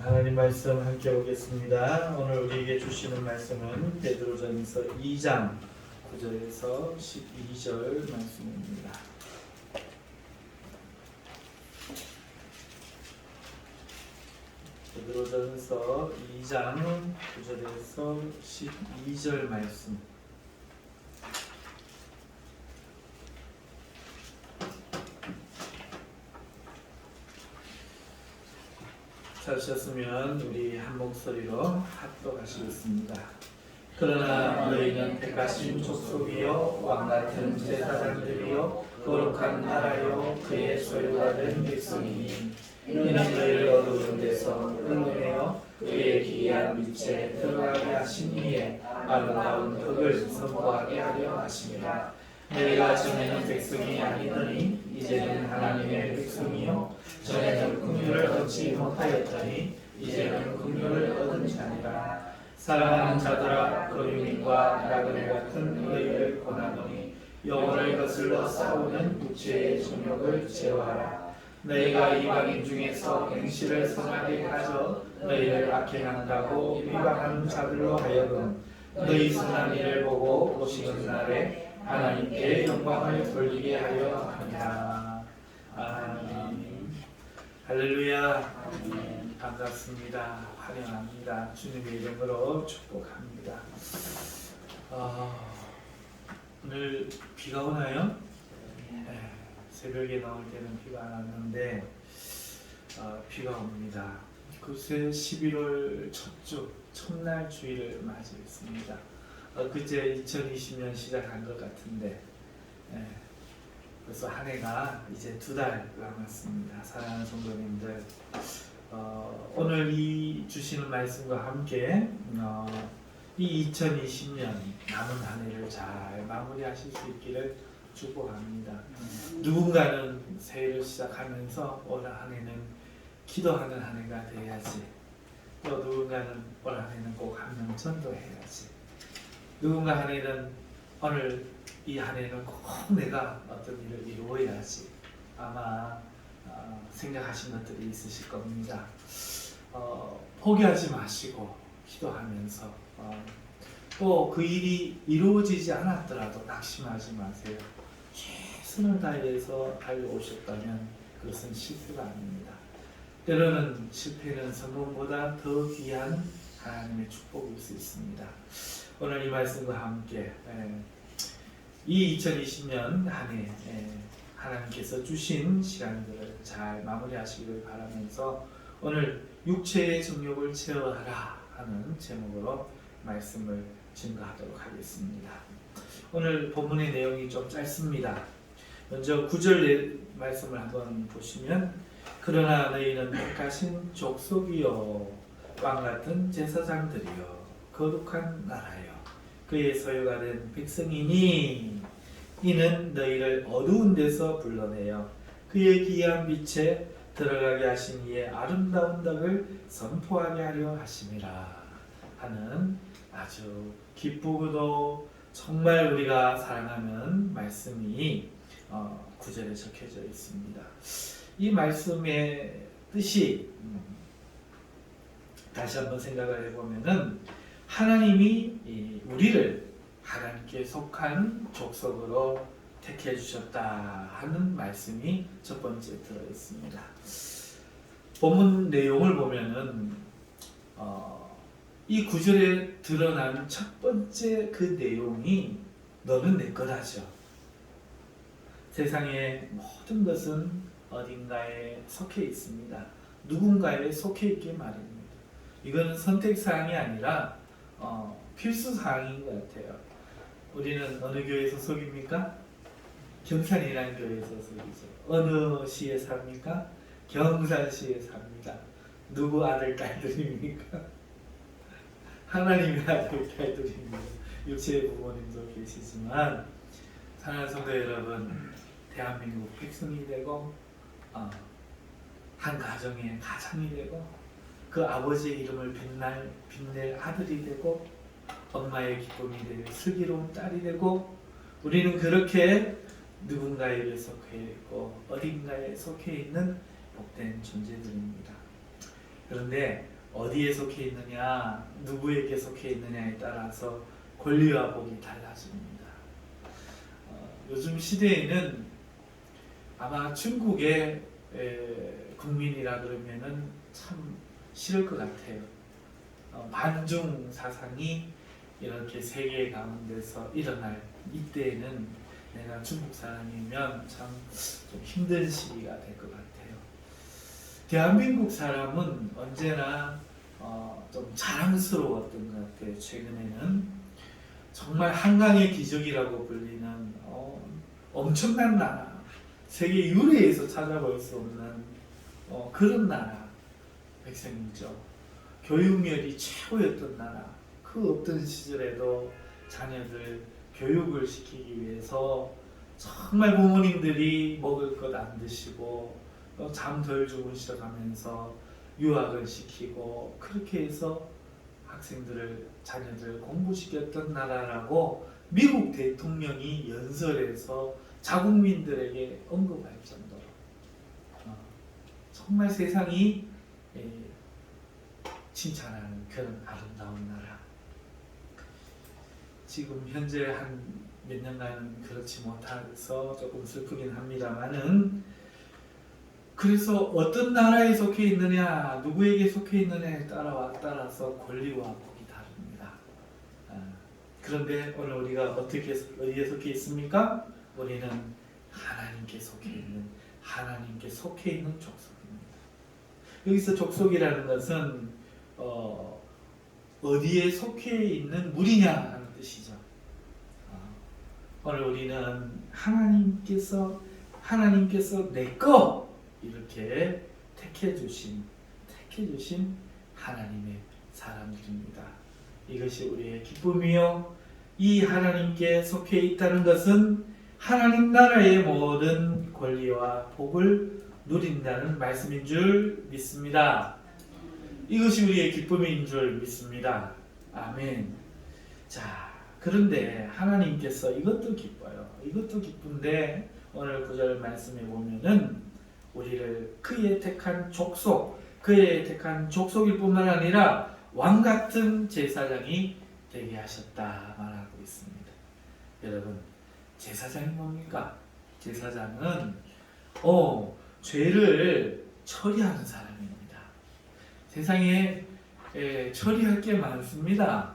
하나님 말씀 함께 보겠습니다. 오늘 우리에게 주시는 말씀은 베드로전서 2장 9절에서 12절 말씀입니다. 베드로전서 2장 9절에서 12절 말씀. 찾으셨으면 우리 한 목소리로 합독하시겠습니다. 그러나 너희는 택하신 족속이요 왕같은 제사장들이요 거룩한 나라요 그의 소유가 된 백성이니 이는 너희를 어두운 데서 끌어내어 그의 기이한 빛에 들어가게 하신 이에 아름다운 덕을 선포하게 하려 하심이라. 너희가 전에는 백성이 아니더니 이제는 하나님의 백성이요 전에는 긍휼을 얻지 못하였더니 이제는 긍휼을 얻은 자니라. 사랑하는 자들아 거류민과 나그네 같은 너희를 권하노니 영혼을 거슬러 싸우는 육체의 정욕을 제어하라. 너희가 이방인 중에서 행실을 선하게 가져 너희를 악행한다고 비방하는 자들로 하여금 너희 선한 일을 보고 오시는 날에 하나님께 영광을 돌리게 하려 합니다. 아멘. 할렐루야. 아멘. 반갑습니다. 환영합니다. 주님의 이름으로 축복합니다. 오늘 비가 오나요? 네, 새벽에 나올 때는 비가 안 왔는데 비가 옵니다. 글쎄 11월 첫 주, 첫날 주일을 맞이했습니다. 그제 2020년 시작한 것 같은데 벌써 한 해가 이제 2달 남았습니다. 사랑하는 성도님들, 오늘 이 주시는 말씀과 함께 이 2020년 남은 한 해를 잘 마무리하실 수 있기를 축복합니다. 누군가는 새해를 시작하면서 오늘 한 해는 기도하는 한 해가 돼야지, 또 누군가는 오늘 한 해는 꼭 한 명 전도해야지, 누군가 한 해는 오늘 이 한 해는 꼭 내가 어떤 일을 이루어야지, 아마 생각하신 것들이 있으실 겁니다. 포기하지 마시고 기도하면서 또 그 일이 이루어지지 않았더라도 낙심하지 마세요. 최선을 다해서 달려오셨다면 그것은 실패가 아닙니다. 때로는 실패는 성공보다 더 귀한 하나님의 축복일 수 있습니다. 오늘 이 말씀과 함께 이 2020년 한 해 하나님께서 주신 시간들을 잘 마무리하시기를 바라면서 오늘 육체의 정욕을 제어하라 하는 제목으로 말씀을 증거하도록 하겠습니다. 오늘 본문의 내용이 좀 짧습니다. 먼저 9절 말씀을 한번 보시면, 그러나 너희는 택하신 족속이요 왕같은 제사장들이요 거룩한 나라요 그의 소유가 된 백성이니 이는 너희를 어두운 데서 불러내어 그의 기이한 빛에 들어가게 하신 이의 아름다운 덕을 선포하게 하려 하심이라 하는 아주 기쁘고도 정말 우리가 사랑하는 말씀이 9절에 적혀져 있습니다. 이 말씀의 뜻이 다시 한번 생각을 해보면은, 하나님이 우리를 하나님께 속한 족속으로 택해 주셨다 하는 말씀이 첫 번째 들어 있습니다. 본문 내용을 보면은 이 구절에 드러난 첫 번째 그 내용이 너는 내 거다죠. 세상의 모든 것은 어딘가에 속해 있습니다. 누군가에 속해 있기 마련입니다. 이거는 선택사항이 아니라 필수사항인 것 같아요. 우리는 어느 교회 소속입니까? 경산이라는 교회 소속이죠. 어느 시에 삽니까? 경산시에 삽니다. 누구 아들 딸들입니까? 하나님의 아들 딸들입니다. 육체의 부모님도 계시지만, 사랑하는 성도 여러분, 대한민국 백성이 되고 한 가정의 가장이 되고 그 아버지의 이름을 빛낼 아들이 되고 엄마의 기쁨이 될 슬기로운 딸이 되고, 우리는 그렇게 누군가에게 속해 있고 어딘가에 속해 있는 복된 존재들입니다. 그런데 어디에 속해 있느냐, 누구에게 속해 있느냐에 따라서 권리와 복이 달라집니다. 요즘 시대에는 아마 중국의 국민이라 그러면은 참 싫을 것 같아요. 반중 사상이 이렇게 세계 가운데서 일어날 이때에는 내가 중국 사람이면 참 좀 힘든 시기가 될 것 같아요. 대한민국 사람은 언제나 좀 자랑스러웠던 것 같아요. 최근에는 정말 한강의 기적이라고 불리는 엄청난 나라, 세계 유례에서 찾아볼 수 없는 그런 나라 백성이죠. 교육열이 최고였던 나라. 그 어떤 시절에도 자녀들 교육을 시키기 위해서 정말 부모님들이 먹을 것 안 드시고 잠 덜 주무시러 가면서 유학을 시키고 그렇게 해서 학생들을 자녀들 공부시켰던 나라라고 미국 대통령이 연설에서 자국민들에게 언급할 정도로 정말 세상이 칭찬하는 그런 아름다운 나라. 지금 현재 한 몇 년간 그렇지 못해서 조금 슬프긴 합니다만은, 그래서 어떤 나라에 속해 있느냐, 누구에게 속해 있느냐에 따라서 권리와 복이 다릅니다. 그런데 오늘 우리가 어디에 속해 있습니까? 우리는 하나님께 속해 있는 족속입니다. 여기서 족속이라는 것은 어디에 속해 있는 무리냐 하는 뜻이죠. 오늘 우리는 하나님께서 내거 이렇게 택해 주신 하나님의 사람들입니다. 이것이 우리의 기쁨이요, 이 하나님께 속해 있다는 것은 하나님 나라의 모든 권리와 복을 누린다는 말씀인 줄 믿습니다. 이것이 우리의 기쁨인 줄 믿습니다. 아멘. 자, 그런데 하나님께서 이것도 기뻐요. 이것도 기쁜데 오늘 9절 말씀에 보면은 우리를 그의 택한 족속일 뿐만 아니라 왕 같은 제사장이 되게 하셨다 말하고 있습니다. 여러분, 제사장이 뭡니까? 제사장은 죄를 처리하는 사람입니다. 세상에 처리할 게 많습니다.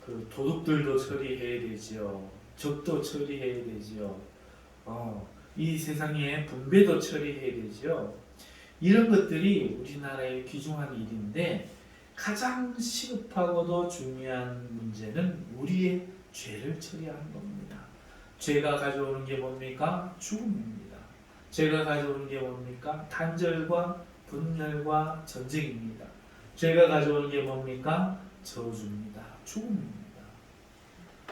그 도둑들도 처리해야 되지요. 적도 처리해야 되지요. 이 세상에 분배도 처리해야 되지요. 이런 것들이 우리나라의 귀중한 일인데, 가장 시급하고도 중요한 문제는 우리의 죄를 처리하는 겁니다. 죄가 가져오는 게 뭡니까? 죽음입니다. 죄가 가져오는 게 뭡니까? 단절과 분열과 전쟁입니다. 죄가 가져오는 게 뭡니까? 저주입니다. 죽음입니다.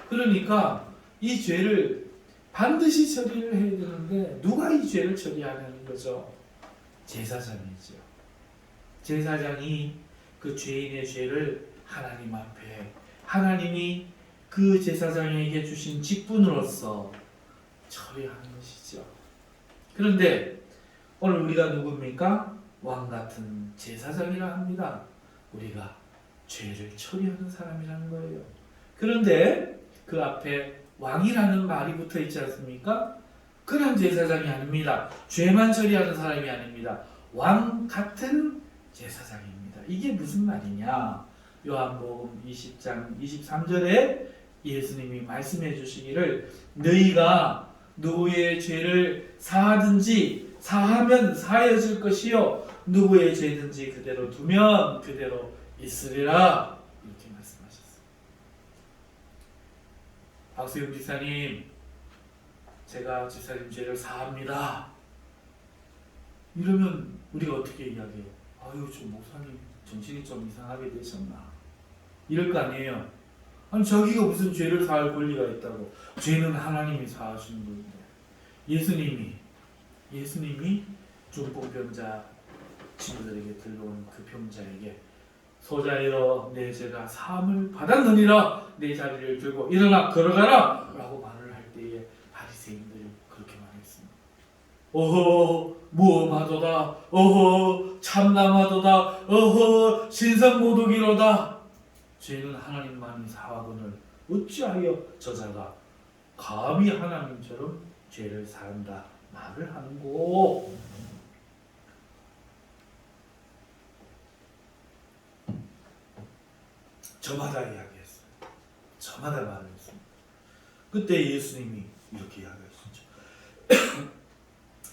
그러니까 이 죄를 반드시 처리를 해야 되는데, 누가 이 죄를 처리하는 거죠? 제사장이죠. 제사장이 그 죄인의 죄를 하나님 앞에, 하나님이 그 제사장에게 주신 직분으로서 처리하는 것이죠. 그런데 오늘 우리가 누굽니까? 왕 같은 제사장이라 합니다. 우리가 죄를 처리하는 사람이라는 거예요. 그런데 그 앞에 왕이라는 말이 붙어 있지 않습니까? 그냥 제사장이 아닙니다. 죄만 처리하는 사람이 아닙니다. 왕 같은 제사장입니다. 이게 무슨 말이냐? 요한복음 20장 23절에 예수님이 말씀해 주시기를, 너희가 누구의 죄를 사하든지 사하면 사하여질 것이요, 누구의 죄든지 그대로 두면 그대로 있으리라, 이렇게 말씀하셨어요. 박수영 지사님, 제가 지사님 죄를 사합니다. 이러면 우리가 어떻게 이야기해요? 아유, 저 목사님 정신이 좀 이상하게 되셨나? 이럴 거 아니에요. 아니, 자기가 무슨 죄를 사할 권리가 있다고. 죄는 하나님이 사하시는 건데. 예수님이 중풍병자 친구들에게 들러온 그 병자에게, 소자여 내 죄가 사함을 받았느니라, 내 자리를 들고 일어나 걸어가라 라고 말을 할 때에 바리새인들이 그렇게 말했습니다. 오호, 무엄하도다. 어허 참남하도다. 어허 신성모독이로다. 죄는 하나님만이 사하거늘 어찌하여 저자가 감히 하나님처럼 죄를 사한다 말을 하는고. 저마다 이야기했어요. 저마다 말을 했습니다. 그때 예수님이 이렇게 이야기하셨죠.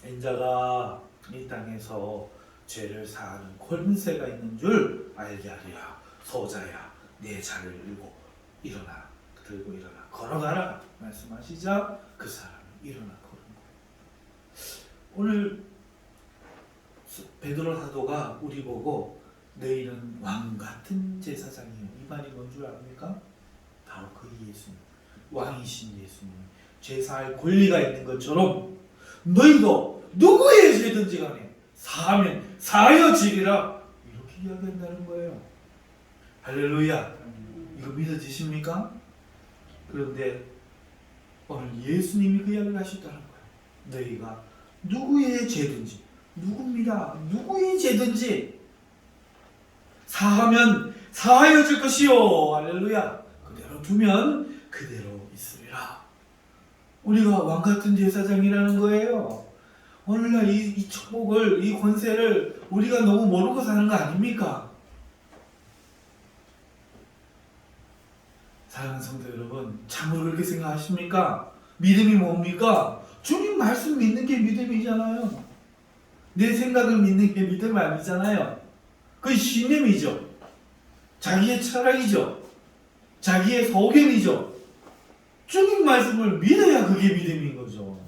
인자가 이 땅에서 죄를 사하는 권세가 있는 줄 알게 하리라. 소자야 내 자를 들고 일어나, 들고 일어나 걸어가라 말씀하시자 그 사람이 일어나 걸은 거예요. 오늘 베드로 사도가 우리 보고 너희는 왕 같은 제사장이요, 이 말이 뭔 줄 압니까? 바로 그 예수님, 왕이신 예수님, 제사할 권리가 있는 것처럼 너희도 누구의 죄든지 간에 사하면 사하여 지리라, 이렇게 이야기한다는 거예요. 할렐루야. 이거 믿어지십니까? 그런데 오늘 예수님이 그 이야기를 하셨다는 거예요. 너희가 누구의 죄든지, 누굽니다, 누구의 죄든지 사하면 사하여질 것이요. 할렐루야. 그대로 두면 그대로 있으리라. 우리가 왕같은 제사장이라는 거예요. 오늘날 이 축복을, 이 권세를 우리가 너무 모르고 사는 거 아닙니까? 사랑하는 성도 여러분, 참으로 그렇게 생각하십니까? 믿음이 뭡니까? 주님 말씀 믿는 게 믿음이잖아요. 내 생각을 믿는 게 믿음 아니잖아요. 그게 신념이죠. 자기의 철학이죠. 자기의 소견이죠. 주님 말씀을 믿어야 그게 믿음인 거죠.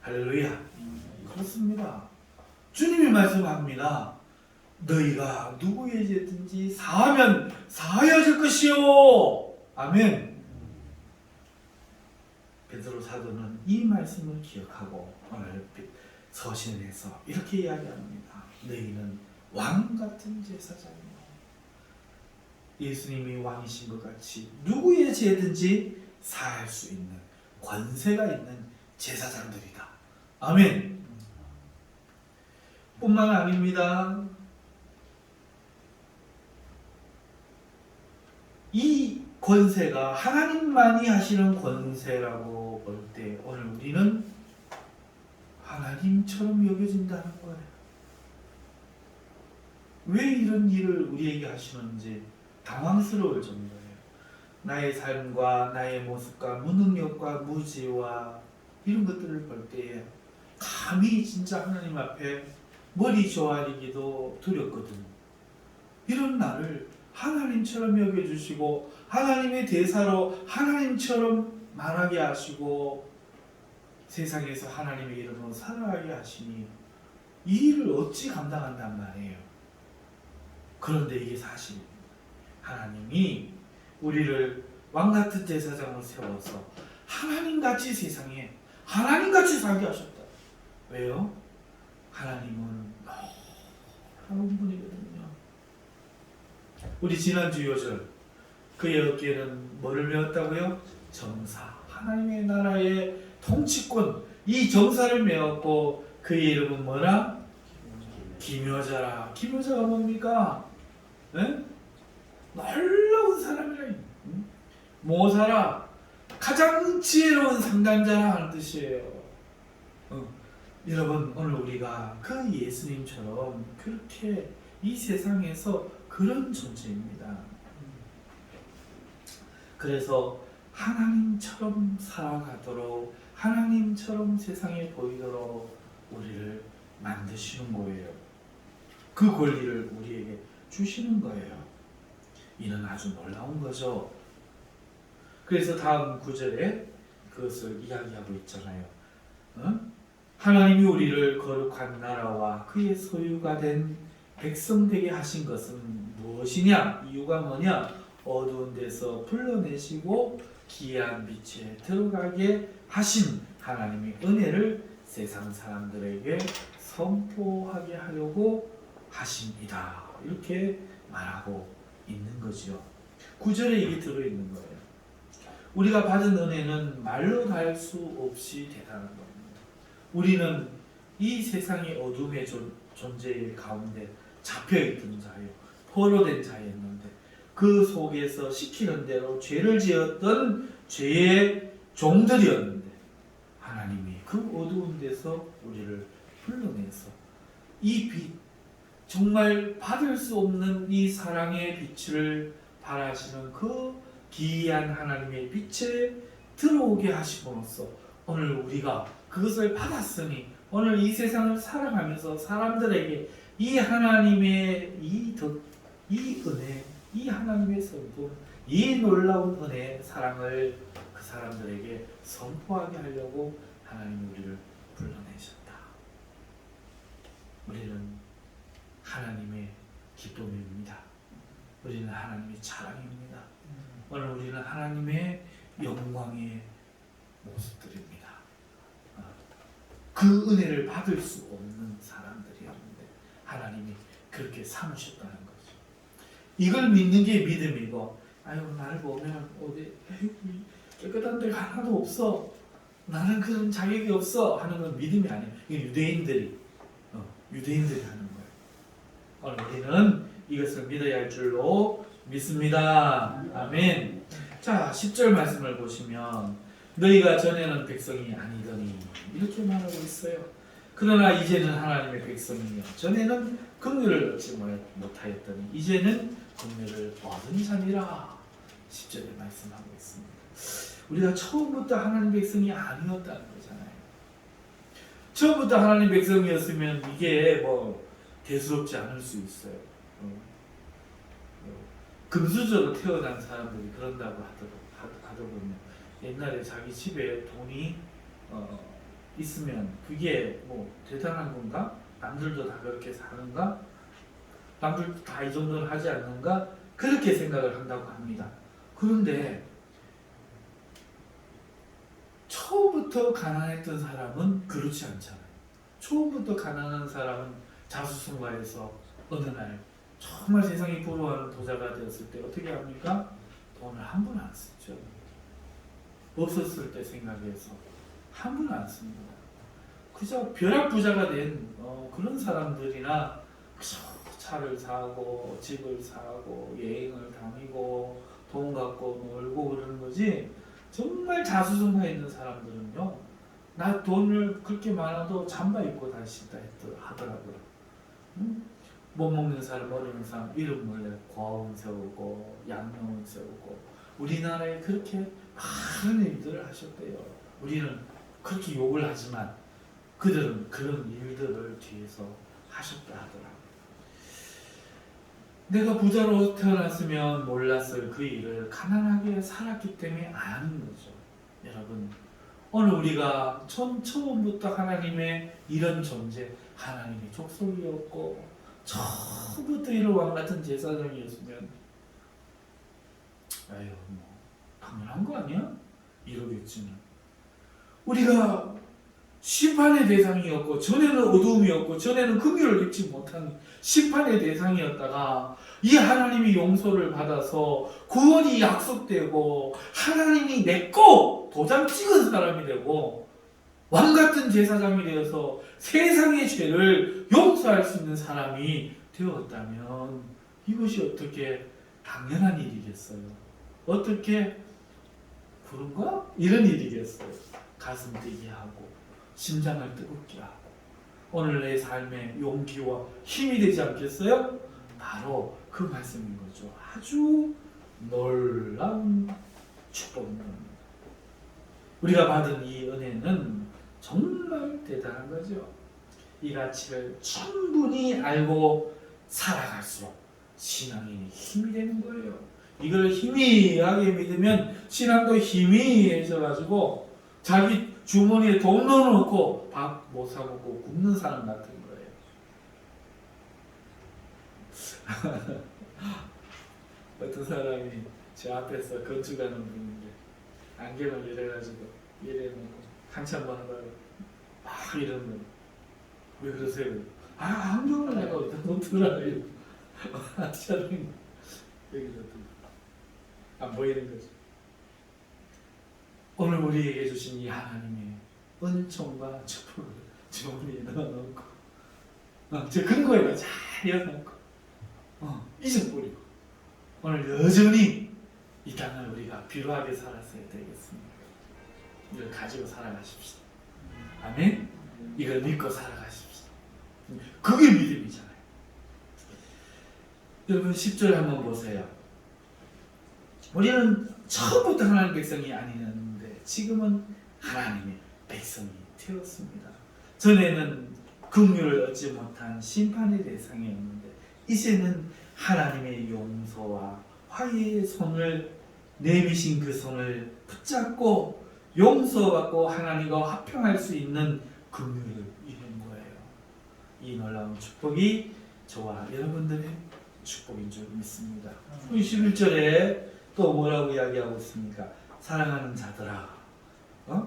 할렐루야. 그렇습니다. 주님이 말씀합니다. 너희가 누구의 죄든지 사하면 사하여질 것이요. 아멘. 베드로 사도는 이 말씀을 기억하고 오늘 서신에서 이렇게 이야기합니다. 너희는 왕 같은 제사장이요. 예수님이 왕이신 것 같이 누구의 죄든지 사할 수 있는 권세가 있는 제사장들이다. 아멘. 뿐만 아닙니다. 이 권세가 하나님만이 하시는 권세라고 볼 때 오늘 우리는 하나님처럼 여겨진다는 거예요. 왜 이런 일을 우리에게 하시는지 당황스러울 정도예요. 나의 삶과 나의 모습과 무능력과 무지와 이런 것들을 볼 때에 감히 진짜 하나님 앞에 머리 조아리기도 두렵거든요. 이런 나를 하나님처럼 여겨주시고 하나님의 대사로 하나님처럼 말하게 하시고 세상에서 하나님의 이름으로 살아가게 하시니 이 일을 어찌 감당한단 말이에요. 그런데 이게 사실입니다. 하나님이 우리를 왕같은 제사장으로 세워서 하나님같이 세상에 하나님같이 살게 하셨다. 왜요? 하나님은 놀라운 분이거든요. 우리 지난주 요절 그의 어깨에는 뭐를 메었다고요? 정사, 하나님의 나라의 통치권, 이 정사를 메었고 그의 이름은 뭐라? 기묘자라. 기묘자가 뭡니까? 네? 놀라운 사람이라. 모사라, 가장 지혜로운 상담자라 하는 뜻이에요. 여러분, 오늘 우리가 그 예수님처럼 그렇게 이 세상에서 그런 존재입니다. 그래서 하나님처럼 살아가도록, 하나님처럼 세상에 보이도록 우리를 만드시는 거예요. 그 권리를 우리에게 주시는 거예요. 이는 아주 놀라운 거죠. 그래서 다음 구절에 그것을 이야기하고 있잖아요. 하나님이 우리를 거룩한 나라와 그의 소유가 된 백성 되게 하신 것은 무엇이냐? 이유가 뭐냐? 어두운 데서 불러내시고 기이한 빛에 들어가게 하신 하나님의 은혜를 세상 사람들에게 선포하게 하려고 하십니다. 이렇게 말하고 있는 거죠. 9절에 이게 들어있는 거예요. 우리가 받은 은혜는 말로 다 할 수 없이 대단한 겁니다. 우리는 이 세상의 어둠의 존재 가운데 잡혀있던 자예요. 포로된 자였는데 그 속에서 시키는 대로 죄를 지었던 죄의 종들이었는데 하나님이 그 어두운 데서 우리를 불러내서 이 빛, 정말 받을 수 없는 이 사랑의 빛을 발하시는 그 기이한 하나님의 빛에 들어오게 하심으로써 오늘 우리가 그것을 받았으니 오늘 이 세상을 살아가면서 사람들에게 이 하나님의 이 은혜, 이 하나님의 성품, 이 놀라운 은혜, 사랑을 그 사람들에게 선포하게 하려고 하나님이 우리를 불러내셨다. 우리는 하나님의 기쁨입니다. 우리는 하나님의 자랑입니다. 오늘 우리는 하나님의 영광의 모습들입니다. 그 은혜를 받을 수 없는 사람들이었는데 하나님이 그렇게 삼으셨다는 거죠. 이걸 믿는 게 믿음이고, 아유 나를 보면 어디 깨끗한 데가 하나도 없어, 나는 그런 자격이 없어 하는 건 믿음이 아니에요. 이게 유대인들이 하는 거예요. 오늘 우리는 이것을 믿어야 할 줄로 믿습니다. 아멘. 자, 10절 말씀을 보시면 너희가 전에는 백성이 아니더니 이렇게 말하고 있어요. 그러나 이제는 하나님의 백성이며 전에는 긍휼을 얻지 못하였더니 이제는 긍휼을 얻은 자니라. 10절에 말씀하고 있습니다. 우리가 처음부터 하나님 백성이 아니었다는 거잖아요. 처음부터 하나님 백성이었으면 이게 뭐 대수롭지 않을 수 있어요. 금수저로 태어난 사람들이 그런다고 하더군요. 옛날에 자기 집에 돈이 있으면 그게 뭐 대단한 건가? 남들도 다 그렇게 사는가? 남들도 다 이 정도는 하지 않는가? 그렇게 생각을 한다고 합니다. 그런데 처음부터 가난했던 사람은 그렇지 않잖아요. 처음부터 가난한 사람은 자수성가해서 어느 날 정말 세상이 부러워하는 부자가 되었을 때 어떻게 합니까? 돈을 한 푼 안 쓰죠. 없었을 때 생각해서 한 푼 안 씁니다. 그저 벼락부자가 된 그런 사람들이나 그저 차를 사고 집을 사고 여행을 다니고 돈 갖고 놀고 그러는 거지, 정말 자수성가해 있는 사람들은요, 나 돈을 그렇게 많아도 잠바 입고 다니신다 하더라고요. 못 먹는 사람, 모르는 사람 이름 몰래 과음 세우고 양념을 세우고 우리나라에 그렇게 많은 일들을 하셨대요. 우리는 그렇게 욕을 하지만 그들은 그런 일들을 뒤에서 하셨다 하더라고요. 내가 부자로 태어났으면 몰랐을 그 일을 가난하게 살았기 때문에 아는 거죠. 여러분, 오늘 우리가 처음부터 하나님의 이런 존재, 하나님의 족속이었고 처음부터 이런 왕같은 제사장이었으면 아유 뭐 당연한 거 아니야? 이러겠지만 우리가 심판의 대상이었고 전에는 어두움이었고 전에는 긍휼을 입지 못한 심판의 대상이었다가 이 하나님이 용서를 받아서 구원이 약속되고 하나님이 내꺼 도장 찍은 사람이 되고 왕같은 제사장이 되어서 세상의 죄를 용서할 수 있는 사람이 되었다면 이것이 어떻게 당연한 일이겠어요? 어떻게 그런가? 이런 일이겠어요? 가슴 뛰게 하고 심장을 뜨겁게 하고 오늘 내 삶의 용기와 힘이 되지 않겠어요? 바로 그 말씀인 거죠. 아주 놀라운 축복입니다. 우리가 받은 이 은혜는 정말 대단한 거죠. 이 가치를 충분히 알고 살아갈수록 신앙이 힘이 되는 거예요. 이걸 희미하게 믿으면 신앙도 희미해져가지고 자기 주머니에 돈 넣어놓고 밥 못 사 먹고 굶는 사람 같은 거예요. 어떤 사람이 제 앞에서 건축하는 분인데 안경을 이래가지고 이래놓고 한참 만나다가 막 이러는 거예요. 왜 그러세요? 안경을 내가 어디다 놓더라고요. 저는 여기서 안 보이는 거죠. 오늘 우리에게 주신 이 하나님의 은총과 축복을 주머니에 넣어놓고 저 근거에다 잘 이어놓고 잊어버리고 오늘 여전히 이 땅을 우리가 비루하게 살았어야 되겠습니다. 이걸 가지고 살아가십시오. 아멘? 이걸 믿고 살아가십시오. 그게 믿음이잖아요. 여러분 10절 한번 보세요. 우리는 처음부터 하나님의 백성이 아니었는데 지금은 하나님의 백성이 되었습니다. 전에는 긍휼을 얻지 못한 심판의 대상이었는데 이제는 하나님의 용서와 화해의 손을 내미신 그 손을 붙잡고 용서받고 하나님과 화평할 수 있는 긍휼을 이룬 거예요. 이 놀라운 축복이 저와 여러분들의 축복인 줄 믿습니다. 21절에 또 뭐라고 이야기하고 있습니까? 사랑하는 자들아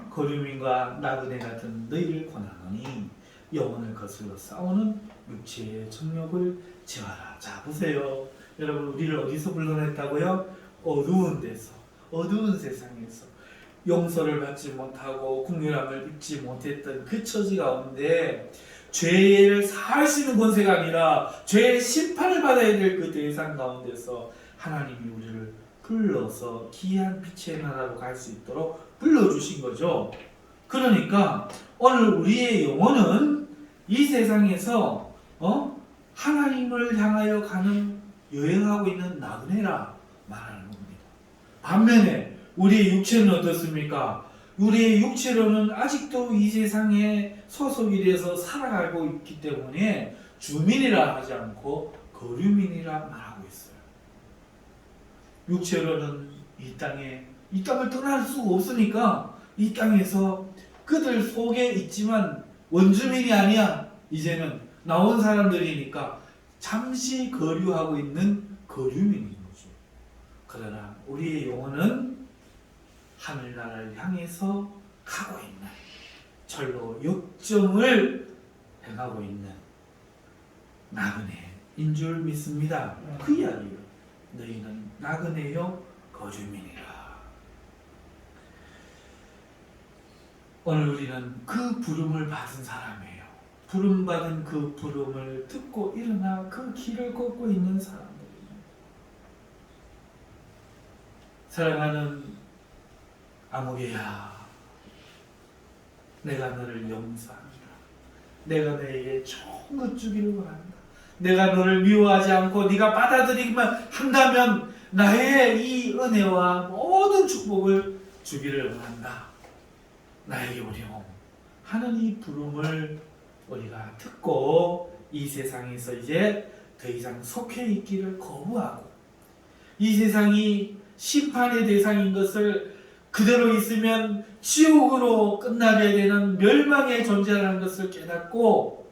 거류민과 나그네 같은 너희를 권하노니 영혼을 거슬러 싸우는 육체의 정욕을 제하라. 자 보세요. 여러분 우리를 어디서 불러냈다고요? 어두운 데서, 어두운 세상에서 용서를 받지 못하고 긍휼함을 입지 못했던 그 처지 가운데 죄를 사할 수 있는 권세가 아니라 죄의 심판을 받아야 될 그 대상 가운데서 하나님이 우리를 불러서 귀한 빛의 나라로 갈 수 있도록 불러주신 거죠. 그러니까 오늘 우리의 영혼은 이 세상에서 하나님을 향하여 가는 여행하고 있는 나그네라 말하는 겁니다. 반면에 우리의 육체는 어떻습니까? 우리의 육체로는 아직도 이 세상에 소속이 돼서 살아가고 있기 때문에 주민이라 하지 않고 거류민이라 말하고 있어요. 육체로는 이 땅을 떠날 수가 없으니까 이 땅에서 그들 속에 있지만 원주민이 아니야. 이제는 나온 사람들이니까 잠시 거류하고 있는 거류민인 거죠. 그러나 우리의 영혼은 하늘나라를 향해서 가고 있는 절로 역정을 행하고 있는 나그네인 줄 믿습니다. 그 이야기요. 너희는 나그네요 거류민이라. 오늘 우리는 그 부름을 받은 사람이에요. 부름받은 그 부름을 듣고 일어나 그 길을 걷고 있는 사람들입니다. 사랑하는 아무개야, 내가 너를 용서합니다. 내가 너에게 좋은 것 주기를 원한다. 내가 너를 미워하지 않고 네가 받아들이기만 한다면 나의 이 은혜와 모든 축복을 주기를 원한다. 나에게 오렴 하는 이 부름을 우리가 듣고 이 세상에서 이제 더 이상 속해 있기를 거부하고 이 세상이 심판의 대상인 것을 그대로 있으면 지옥으로 끝나게 되는 멸망의 존재라는 것을 깨닫고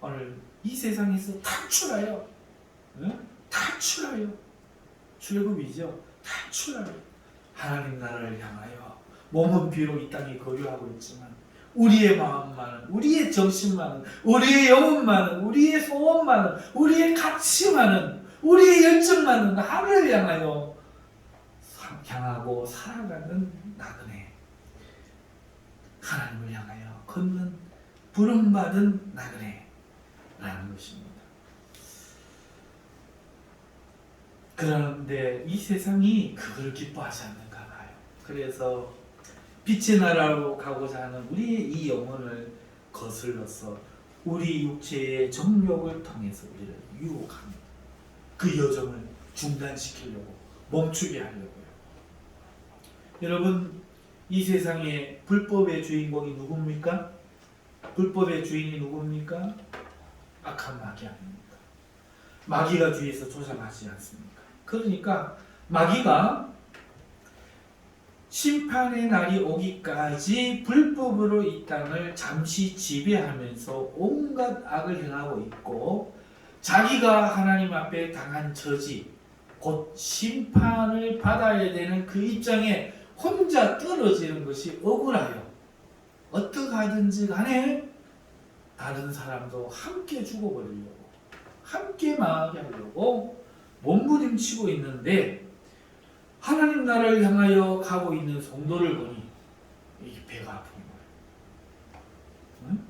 오늘 이 세상에서 탈출하여 탈출하여 출애굽이죠. 탈출하여 하나님 나라를 향하여 몸은 비록 이 땅에 거류하고 있지만 우리의 마음만은, 우리의 정신만은, 우리의 영혼만은, 우리의 소원만은, 우리의 가치만은, 우리의 열정만은 하늘을 향하고 살아가는 나그네, 하나님을 향하여 걷는 부름받은 나그네라는 것입니다. 그런데 이 세상이 그걸 기뻐하지 않는가 봐요. 그래서 빛의 나라로 가고자 하는 우리의 이 영혼을 거슬러서 우리 육체의 정욕을 통해서 우리를 유혹합니다. 그 여정을 중단시키려고 멈추게 하려고요. 여러분 이 세상에 불법의 주인공이 누굽니까? 불법의 주인이 누굽니까? 악한 마귀 아닙니까? 마귀가 뒤에서 조작하지 않습니까? 그러니까 마귀가 심판의 날이 오기까지 불법으로 이 땅을 잠시 지배하면서 온갖 악을 행하고 있고 자기가 하나님 앞에 당한 처지 곧 심판을 받아야 되는 그 입장에 혼자 떨어지는 것이 억울하여 어떻게 하든지 간에 다른 사람도 함께 죽어버리려고 함께 망하게 하려고 몸부림치고 있는데 하나님 나라를 향하여 가고 있는 성도를 보니 이 배가 아픈 거예요. 응?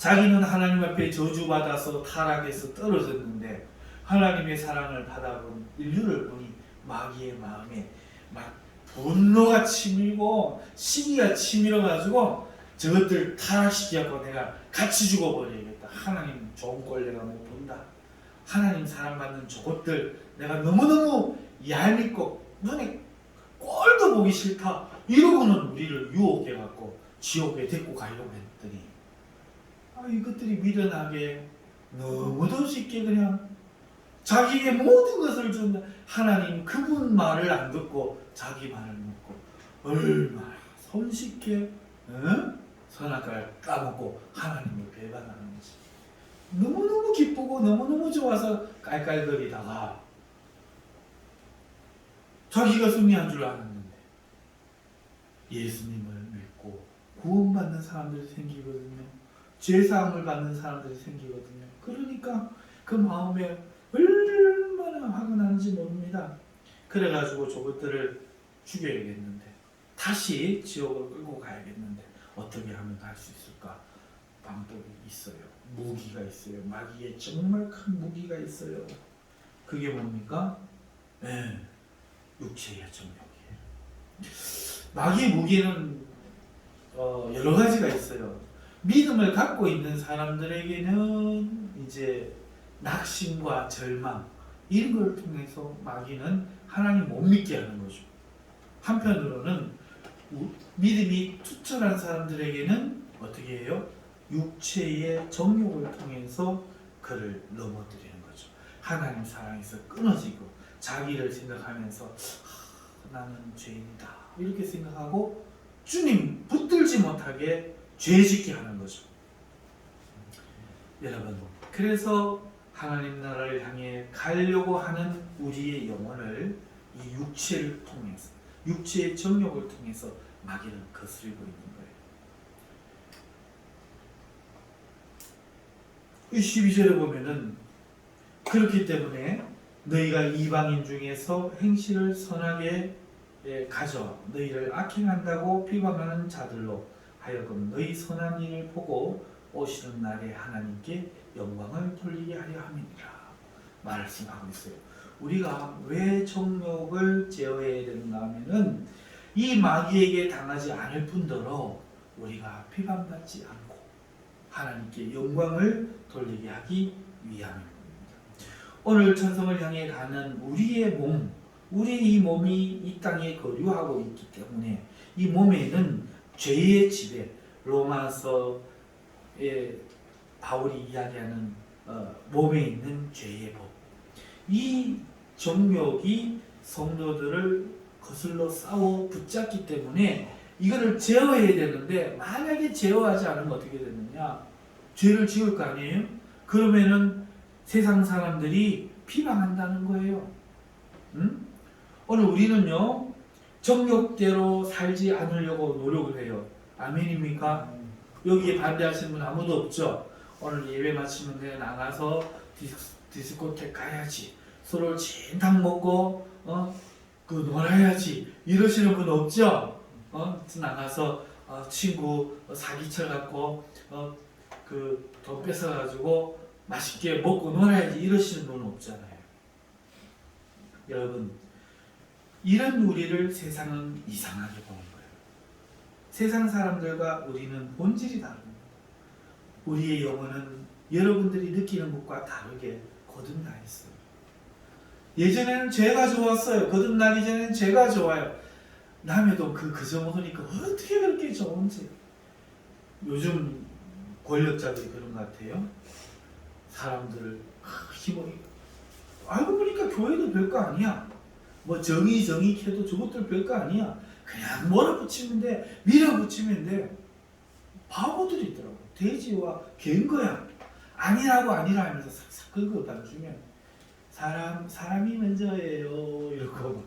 자기는 하나님 앞에 저주받아서 타락해서 떨어졌는데 하나님의 사랑을 받아본 인류를 보니 마귀의 마음에 막 분노가 치밀고 시기가 치밀어가지고 저것들 타락시켜갖고 내가 같이 죽어버려야겠다. 하나님 좋은 꼴 내가 못 본다. 하나님 사랑받는 저것들 내가 너무너무 얄밉고 눈에 꼴도 보기 싫다. 이러고는 우리를 유혹해갖고 지옥에 데리고 가려고 했더니 이것들이 미련하게 너무도 쉽게 그냥 자기에게 모든 것을 준 하나님 그분 말을 안 듣고 자기 말을 먹고 얼마나 손쉽게 선악과를 까먹고 하나님을 배반하는지 너무너무 기쁘고 너무너무 좋아서 깔깔거리다가 자기가 승리한 줄 알았는데 예수님을 믿고 구원받는 사람들이 생기거든요. 죄사함을 받는 사람들이 생기거든요. 그러니까 그 마음에 얼마나 화가 나는지 모릅니다. 그래가지고 저것들을 죽여야겠는데 다시 지옥을 끌고 가야겠는데 어떻게 하면 갈 수 있을까? 방법이 있어요. 무기가 있어요. 마귀의 정말 큰 무기가 있어요. 그게 뭡니까? 육체의 정욕이에요. 마귀의 무기는 여러 가지가 있어요. 믿음을 갖고 있는 사람들에게는 이제 낙심과 절망 이런 걸 통해서 마귀는 하나님 못 믿게 하는 거죠. 한편으로는 믿음이 투철한 사람들에게는 어떻게 해요? 육체의 정욕을 통해서 그를 넘어뜨리는 거죠. 하나님 사랑에서 끊어지고 자기를 생각하면서 나는 죄인이다 이렇게 생각하고 주님 붙들지 못하게 죄짓게 하는 거죠. 여러분, 그래서 하나님 나라를 향해 가려고 하는 우리의 영혼을 이 육체를 통해서 육체의 정욕을 통해서 마귀는 거스리고 있는 거예요. 이 12절에 보면은 그렇기 때문에 너희가 이방인 중에서 행실을 선하게 가져 너희를 악행한다고 비방하는 자들로 하여금 너희 선한 일을 보고 오시는 날에 하나님께 영광을 돌리게 하려 함이니라 말씀하고 있어요. 우리가 왜 정욕을 제어해야 되는가 하면은 이 마귀에게 당하지 않을 뿐더러 우리가 비방받지 않고 하나님께 영광을 돌리게 하기 위함입니다. 오늘 천성을 향해 가는 우리의 몸, 우리 이 몸이 이 땅에 거류하고 있기 때문에 이 몸에는 죄의 지배, 로마서에 바울이 이야기하는 몸에 있는 죄의 법, 이 정욕이 성도들을 거슬러 싸워 붙잡기 때문에 이거를 제어해야 되는데 만약에 제어하지 않으면 어떻게 되느냐? 죄를 지을 거 아니에요? 그러면은 세상 사람들이 비방한다는 거예요. 오늘 우리는요 정욕대로 살지 않으려고 노력을 해요. 아멘입니까? 여기에 반대하시는 분 아무도 없죠? 오늘 예배 마치면 내가 나가서 디스코텍 가야지, 서로 진탕 먹고 놀아야지 이러시는 분 없죠? 나가서 친구 사기쳐 갖고 그 돈 뺏어 가지고 맛있게 먹고 놀아야지 이러시는 분은 없잖아요. 여러분, 이런 우리를 세상은 이상하게 보는 거예요. 세상 사람들과 우리는 본질이 다릅니다. 우리의 영혼은 여러분들이 느끼는 것과 다르게 거듭나 있어요. 예전에는 죄가 좋았어요. 거듭나기 전에는 죄가 좋아요. 남의 돈 그저 먹으니까 어떻게 그렇게 좋은지. 요즘 권력자들이 그런 것 같아요. 사람들을 힘을 알고 보니까 교회도 별거 아니야. 뭐 정의 캐도 저것들 별거 아니야. 그냥 몰아붙이면 돼. 밀어붙이면 돼. 바보들이 있더라고. 돼지와 개인 거야. 아니라고 아니라 하면서 싹싹 긁어다 주면 사람이 먼저예요. 이러고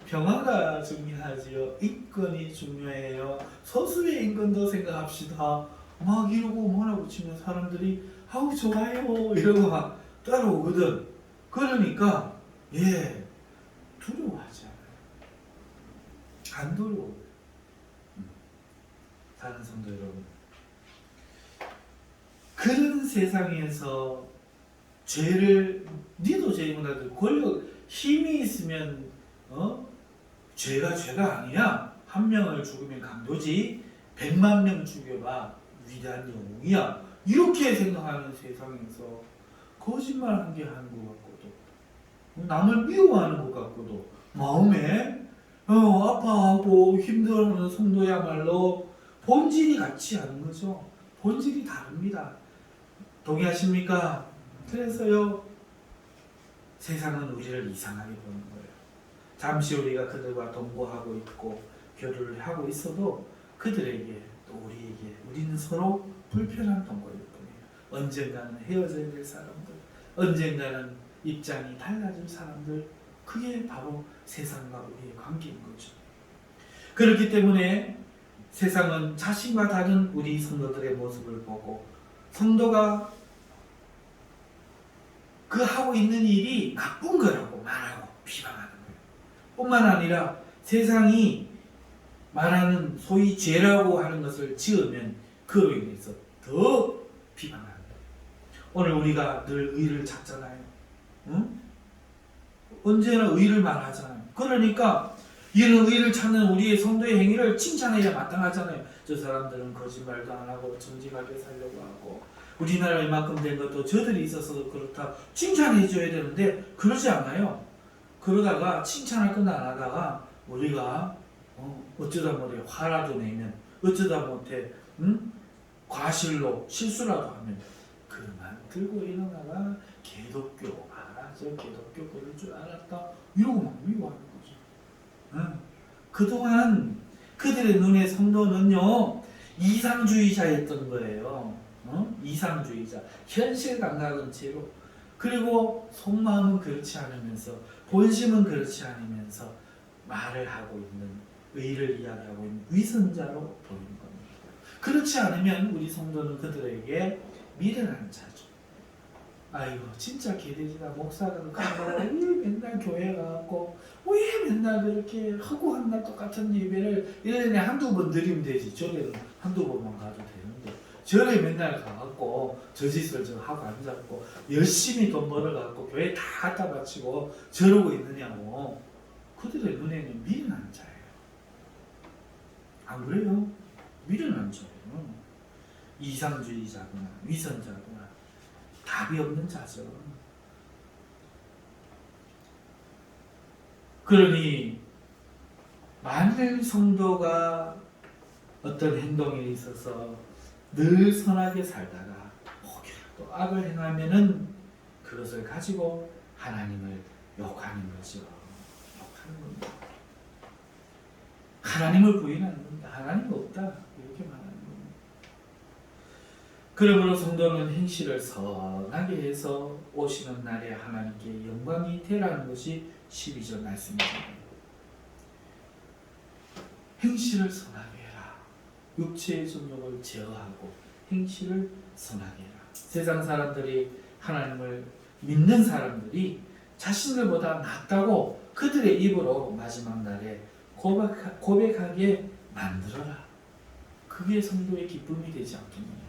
평화가 중요하지요. 인권이 중요해요. 소수의 인권도 생각합시다. 막 이러고 몰아붙이면 사람들이 아우 좋아요 이러고 막 따라오거든. 그러니까 두려워하지 않아요. 안 두려워. 다른 성도 여러분, 그런 세상에서 죄를 니도 죄인보다 권력 힘이 있으면 죄가 아니야. 한 명을 죽으면 강도지 100만 명 죽여봐 위대한 영웅이야. 이렇게 생각하는 세상에서 거짓말한 게 하는 것 같고도 남을 미워하는 것 같고도 마음에 아파하고 힘들어하는 성도야말로 본질이 같지 않은 거죠. 본질이 다릅니다. 동의하십니까? 그래서요 세상은 우리를 이상하게 보는 거예요. 잠시 우리가 그들과 동거하고 있고 교류를 하고 있어도 그들에게 또 우리는 서로 불편한 동거일 뿐이에요. 언젠가는 헤어져야 될 사람들, 언젠가는 입장이 달라질 사람들, 그게 바로 세상과 우리의 관계인 거죠. 그렇기 때문에 세상은 자신과 다른 우리 성도들의 모습을 보고 성도가 그 하고 있는 일이 나쁜 거라고 말하고 비방하는 거예요. 뿐만 아니라 세상이 말하는 소위 죄라고 하는 것을 지으면 그로 인해서 더 비방하는 거예요. 오늘 우리가 늘 의를 찾잖아요. 응? 언제나 의를 말하잖아요. 그러니까 이런 의를 찾는 우리의 성도의 행위를 칭찬해야 마땅하잖아요. 저 사람들은 거짓말도 안 하고 정직하게 살려고 하고 우리나라에 이만큼 된 것도 저들이 있어서 그렇다 칭찬해 줘야 되는데 그러지 않아요. 그러다가 칭찬할 건 안 하다가 우리가 어쩌다 못해 화라도 내면 어쩌다 못해 과실로 실수라도 하면 그만 들고 일어나가 개독교 저 기독교 그럴 줄 알았다 이러고 막 미워하는 거죠. 그동안 그들의 눈에 성도는요 이상주의자였던 거예요. 이상주의자, 현실 감각은 제로. 그리고 속마음은 그렇지 않으면서 본심은 그렇지 않으면서 말을 하고 있는 의를 이야기하고 있는 위선자로 보이는 겁니다. 그렇지 않으면 우리 성도는 그들에게 미련한 자죠. 아이고 진짜 개돼지다. 목사는 가고 왜 맨날 교회 가고 왜 맨날 그렇게 하고 한날 똑같은 예배를 1년에 한두 번 드리면 되지. 절에는 한두 번만 가도 되는데 절에 맨날 가갖고 저 짓을 저 하고 앉았고 열심히 돈 벌어갖고 교회 다 갖다 바치고 저러고 있느냐고. 그들의 눈에는 미련한 자예요. 안 그래요? 미련한 자예요. 이상주의자구나 위선자구나 답이 없는 자죠. 그러니 만일 성도가 어떤 행동에 있어서 늘 선하게 살다가 혹여라도 악을 행하면은 그것을 가지고 하나님을 욕하는 거죠. 욕하는 겁니다. 하나님을 부인하는 겁니다. 하나님 없다 이렇게 말하는 겁니다. 그러므로 성도는 행실을 선하게 해서 오시는 날에 하나님께 영광이 되라는 것이 12절 말씀입니다. 행실을 선하게 해라. 육체의 정욕을 제어하고 행실을 선하게 해라. 세상 사람들이 하나님을 믿는 사람들이 자신들보다 낫다고 그들의 입으로 마지막 날에 고백하게 만들어라. 그게 성도의 기쁨이 되지 않겠느냐.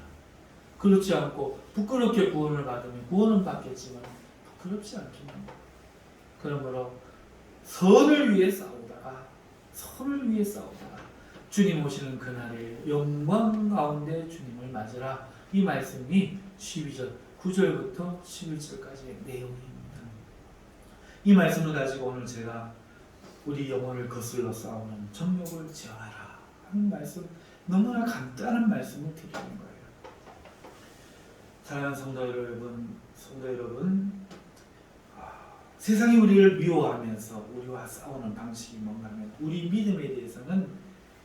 그렇지 않고 부끄럽게 구원을 받으면 구원은 받겠지만 부끄럽지 않겠느냐. 그러므로 선을 위해 싸우다가 주님 오시는 그날에 영광 가운데 주님을 맞으라. 이 말씀이 12절 9절부터 11절까지의 내용입니다. 이 말씀을 가지고 오늘 제가 우리 영혼을 거슬러 싸우는 정욕을 제어하라 하는 말씀, 너무나 간단한 말씀을 드리는 거예요. 사랑하는 성도 여러분, 세상이 우리를 미워하면서 우리와 싸우는 방식이 뭔가 하면 우리 믿음에 대해서는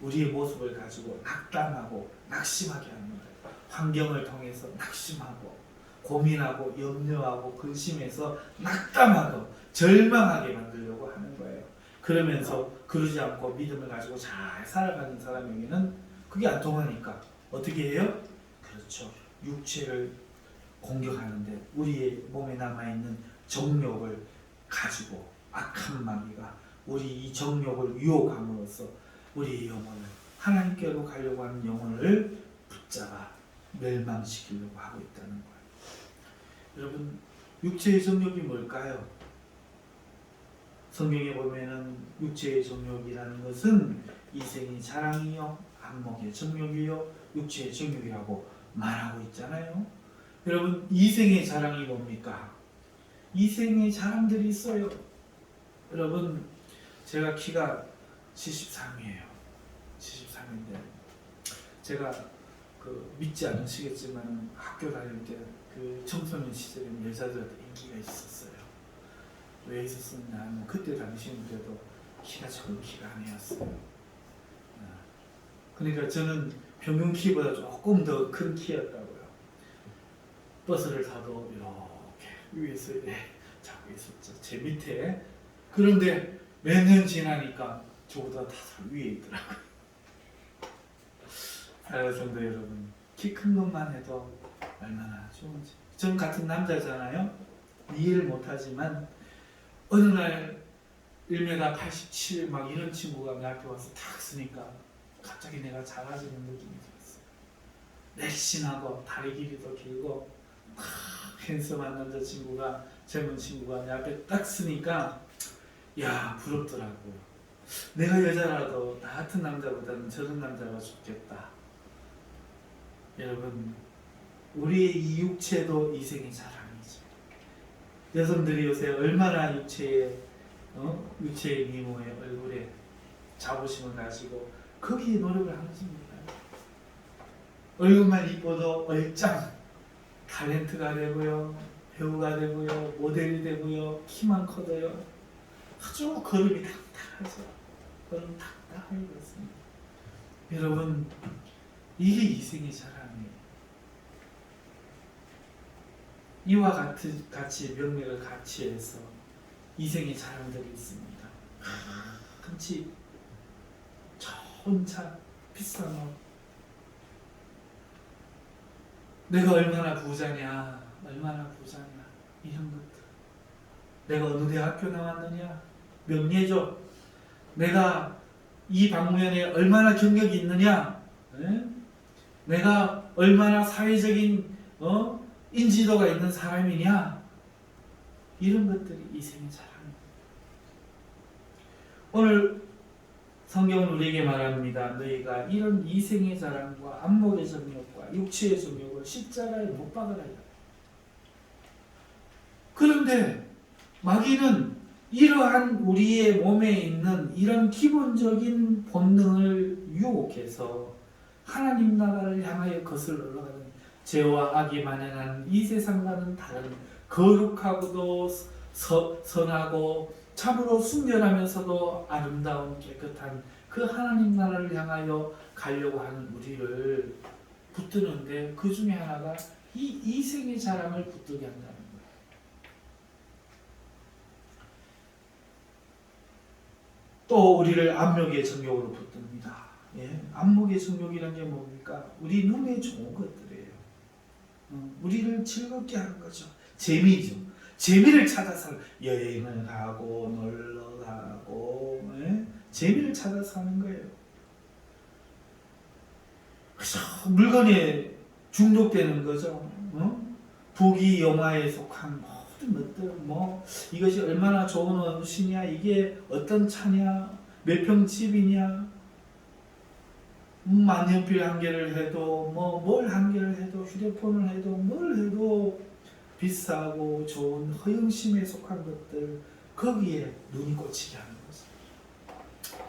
우리의 모습을 가지고 낙담하고 낙심하게 하는 거예요. 환경을 통해서 낙심하고 고민하고 염려하고 근심해서 낙담하고 절망하게 만들려고 하는 거예요. 그러면서 그러지 않고 믿음을 가지고 잘 살아가는 사람에게는 그게 안 통하니까 어떻게 해요? 그렇죠. 육체를 공격하는데 우리의 몸에 남아있는 정욕을 가지고 악한 마귀가 우리 이 정욕을 유혹함으로써 우리의 영혼을 하나님께로 가려고 하는 영혼을 붙잡아 멸망시키려고 하고 있다는 거예요. 여러분, 육체의 정욕이 뭘까요? 성경에 보면은 육체의 정욕이라는 것은 이생의 자랑이요, 안목의 정욕이요, 육체의 정욕이라고 말하고 있잖아요. 여러분, 이생의 자랑이 뭡니까? 이생의 자랑들이 있어요. 여러분, 제가 키가 73이에요. 73인데 제가 믿지 않으시겠지만 학교 다닐 때 그 청소년 시절에 여자들한테 인기가 있었어요. 왜 있었었냐? 그때 당시인데도 키가 적은 키가 아니었어요. 그러니까 저는 평균 키보다 조금 더 큰 키였다고요. 버스를 타도 이렇게 위에서 잡고 있었죠. 제 밑에. 그런데 몇 년 지나니까 저보다 다 위에 있더라고요. 사랑하는 성도 여러분, 키 큰 것만 해도 얼마나 좋은지. 전 같은 남자잖아요. 이해를 못하지만 어느 날 1m 87 막 이런 친구가 내 앞에 와서 탁 쓰니까 갑자기 내가 작아지는 느낌이 들었어요. 날씬하고 다리 길이도 길고 막 핸섬한 남자친구가, 젊은 친구가 내 앞에 딱 쓰니까 야, 부럽더라고요. 내가 여자라도 나 같은 남자보다는 저런 남자가 좋겠다. 여러분, 우리의 이 육체도 이생의 자랑이죠. 여성들이 요새 얼마나 육체의 미모의 얼굴에 자부심을 가지고 거기에 노력을 하십니까? 얼굴만 이뻐도 얼짱 탤런트가 되고요, 배우가 되고요, 모델이 되고요, 키만 커도요, 아주 걸음이 탁탁하죠. 걸음 탁탁하게 그렇습니다. 여러분, 이게 이생의 자랑이에요. 이와 같이 명맥을 같이 해서 이생의 자랑들이 있습니다. 큰 집, 좋은 차, 비싼 옷. 내가 얼마나 부자냐, 얼마나 부자냐, 이런 것들. 내가 어느 대학교 나왔느냐, 명예죠. 내가 이 방면에 얼마나 경력이 있느냐, 내가 얼마나 사회적인 인지도가 있는 사람이냐, 이런 것들이 이생의 자랑입니다. 오늘 성경은 우리에게 말합니다. 너희가 이런 이생의 자랑과 안목의 정욕과 육체의 정욕을 십자가에 못 박으라. 그런데 마귀는 이러한 우리의 몸에 있는 이런 기본적인 본능을 유혹해서 하나님 나라를 향하여 거슬러 올라가는 죄와 악이 만연한 이 세상과는 다른 거룩하고도 선하고 참으로 순결하면서도 아름다운 깨끗한 그 하나님 나라를 향하여 가려고 하는 우리를 붙드는데, 그 중에 하나가 이 이생의 자랑을 붙들게 한다는 거예요. 또 우리를 안목의 정욕으로 붙듭니다. 예? 안목의 정욕이란 게 뭡니까? 우리 눈에 좋은 것들이에요. 우리를 즐겁게 하는 거죠. 재미죠. 재미를 찾아서 여행을 가고 놀러 가고, 재미를 찾아서 하는 거예요. 그래서 물건에 중독되는 거죠. 부귀 영화에 속한 모든 것들, 이것이 얼마나 좋은 옷이냐, 이게 어떤 차냐, 몇 평 집이냐, 만년필 한 개를 해도, 뭘 한 개를 해도, 휴대폰을 해도, 뭘 해도 비싸고 좋은 허영심에 속한 것들, 거기에 눈이 꽂히게 하는 거죠.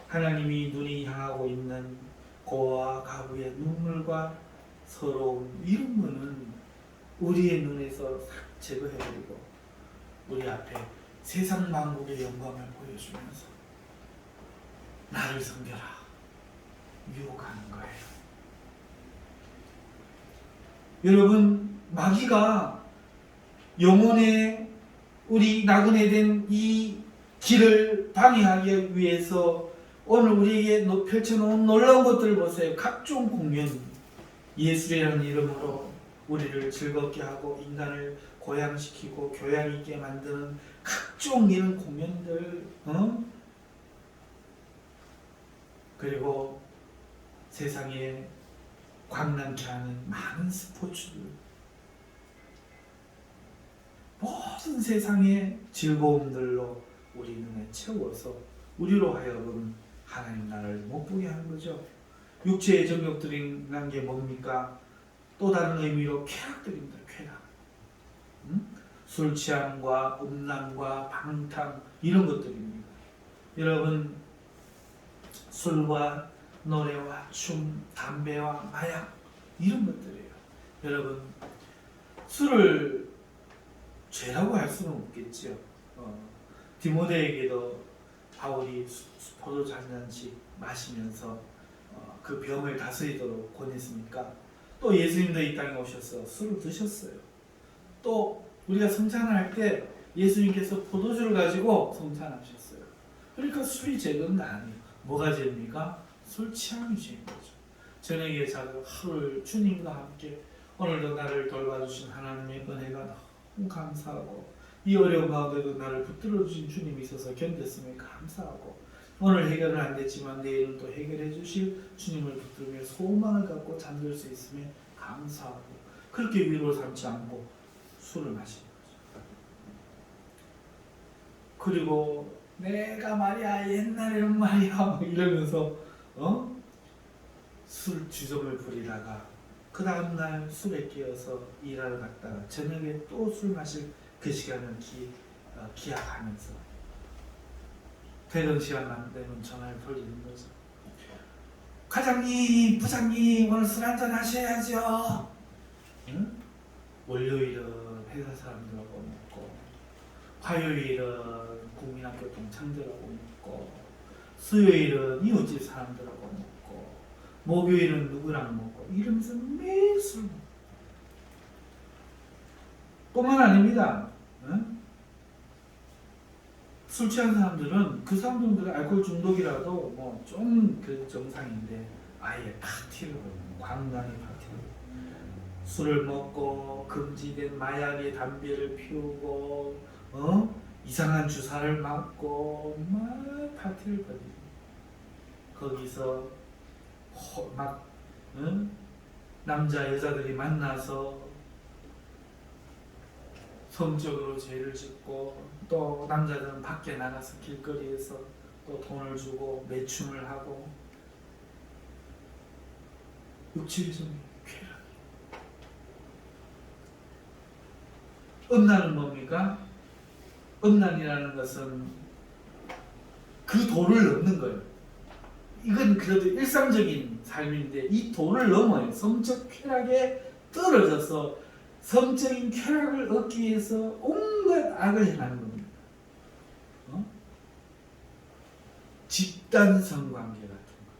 하나님이 눈이 향하고 있는 고와 가부의 눈물과 서러움, 이런 거는 우리의 눈에서 싹 제거해버리고 우리 앞에 세상 만국의 영광을 보여주면서 나를 섬겨라 유혹하는 거예요. 여러분, 마귀가 영혼의 우리 나그네 된 이 길을 방해하기 위해서 오늘 우리에게 펼쳐놓은 놀라운 것들을 보세요. 각종 공연, 예술이라는 이름으로 우리를 즐겁게 하고 인간을 고양시키고 교양 있게 만드는 각종 이런 공연들, 그리고 세상에 광란케 하는 많은 스포츠들, 모든 세상의 즐거움들로 우리 눈에 채워서 우리로 하여금 하나님 나라를 못 보게 하는 거죠. 육체의 정욕들이란 게 뭡니까? 또 다른 의미로 쾌락들입니다. 쾌락. 술 취함과 음란과 방탕 이런 것들입니다. 여러분, 술과 노래와 춤, 담배와 마약 이런 것들이에요. 여러분, 술을 죄라고 할 수는 없겠죠. 디모데에게도 바울이 포도주 한 잔씩 마시면서 그 병을 다스리도록 권했으니까, 또 예수님도 이 땅에 오셔서 술을 드셨어요. 또 우리가 성찬을 할 때 예수님께서 포도주를 가지고 성찬하셨어요. 그러니까 술이 죄는 아니에요. 뭐가 죄입니까? 술 취함이 죄인 거죠. 저녁에 하루를 주님과 함께 오늘도 나를 돌봐주신 하나님의 은혜가 너무 감사하고, 이 어려운 가운데도 나를 붙들어 주신 주님이 있어서 견뎠음에 감사하고, 오늘 해결은 안 됐지만 내일은 또 해결해 주실 주님을 붙들며 소망을 갖고 잠들 수 있음에 감사하고, 그렇게 위로를 삼지 않고 술을 마시는 거죠. 그리고 내가 말이야 옛날에는 말이야 이러면서 술 주정을 부리다가 그 다음날 술에 깨어서 일하러 갔다가 저녁에 또 술 마실 그 시간을 기약하면서 퇴근 시간만 되면 전화를 돌리는 거죠. 과장님, 부장님, 오늘 술 한잔 하셔야죠. 응? 월요일은 회사 사람들하고 먹고, 화요일은 국민학교 동창들하고 먹고, 수요일은 이웃집 사람들하고 먹고, 목요일은 누구랑 먹고, 이러면서 매일 술 먹고. 뿐만 아닙니다. 응? 술 취한 사람들은 그 사람들은 알코올 중독이라도 뭐 좀 그 정상인데 아예 파티를 광란히 파티를 술을 먹고 금지된 마약의 담배를 피우고 이상한 주사를 맞고 막 파티를 벌이고, 거기서 막 남자 여자들이 만나서 성적으로 죄를 짓고, 또 남자들은 밖에 나가서 길거리에서 또 돈을 주고 매춤을 하고, 육체의 쾌락. 음란은 뭡니까? 음란이라는 것은 그 도를 넘는 거예요. 이건 그래도 일상적인 삶인데 이 도를 넘어요. 성적 쾌락에 떨어져서 성적인 쾌락을 얻기 위해서 온갖 악을 행하는 겁니다. 집단 성관계 같은 거,